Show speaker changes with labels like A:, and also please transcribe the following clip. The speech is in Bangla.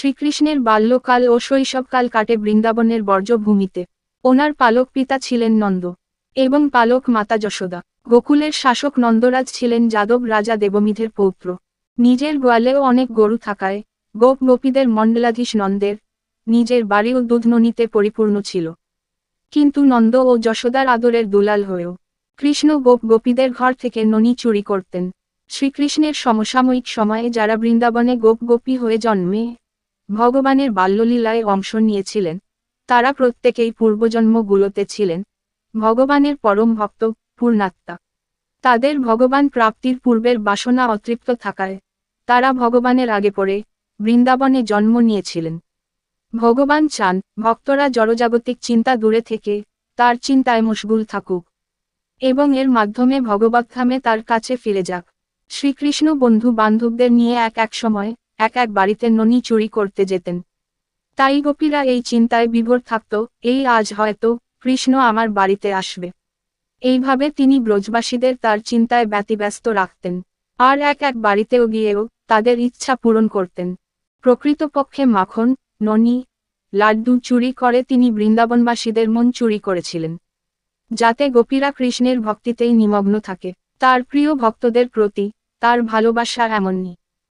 A: শ্রীকৃষ্ণের বাল্যকাল ও শৈশবকাল কাটে বৃন্দাবনের বর্জ্যভূমিতে। ওনার পালক পিতা ছিলেন নন্দ এবং পালক মাতা যশোদা। গোকুলের শাসক নন্দরাজ ছিলেন যাদব রাজা দেবমিধের পৌত্র। নিজের গোয়ালেও অনেক গরু থাকায় গোপ গোপীদের মণ্ডলাধীশ নন্দের নিজের বাড়িও দুধননিতে পরিপূর্ণ ছিল। কিন্তু নন্দ ও যশোদার আদরের দুলাল হয়েও কৃষ্ণ গোপ গোপীদের ঘর থেকে ননি চুরি করতেন। শ্রীকৃষ্ণের সমসাময়িক সময়ে যারা বৃন্দাবনে গোপ গোপী হয়ে জন্মে ভগবানের বাল্যলীলায় অংশ নিয়েছিলেন, তারা প্রত্যেকেই পূর্বজন্মগুলোতে ছিলেন ভগবানের পরম ভক্ত, পূর্ণাত্মা। তাদের ভগবান প্রাপ্তির পূর্বের বাসনা অতৃপ্ত থাকায় তারা ভগবানের আগে পড়ে বৃন্দাবনে জন্ম নিয়েছিলেন। ভগবান চান ভক্তরা জড়জাগতিক চিন্তা দূরে থেকে তার চিন্তায় মশগুল থাকুক এবং এর মাধ্যমে ভগবদ্ধামে তার কাছে ফিরে যাক। শ্রীকৃষ্ণ বন্ধু বান্ধবদের নিয়ে এক সময় এক বাড়িতে ননি চুরি করতে যেতেন। তাই গোপীরা এই চিন্তায় বিভোর থাকত, এই আজ হয়তো কৃষ্ণ আমার বাড়িতে আসবে। এইভাবে তিনি ব্রজবাসীদের তার চিন্তায় ব্যতিব্যস্ত রাখতেন আর এক বাড়িতেও গিয়েও তাদের ইচ্ছা পূরণ করতেন। প্রকৃতপক্ষে মাখন, ননি, লাড্ডু চুরি করে তিনি বৃন্দাবনবাসীদের মন চুরি করেছিলেন, যাতে গোপীরা কৃষ্ণের ভক্তিতেই নিমগ্ন থাকে। তার প্রিয় ভক্তদের প্রতি তার ভালোবাসা এমনই।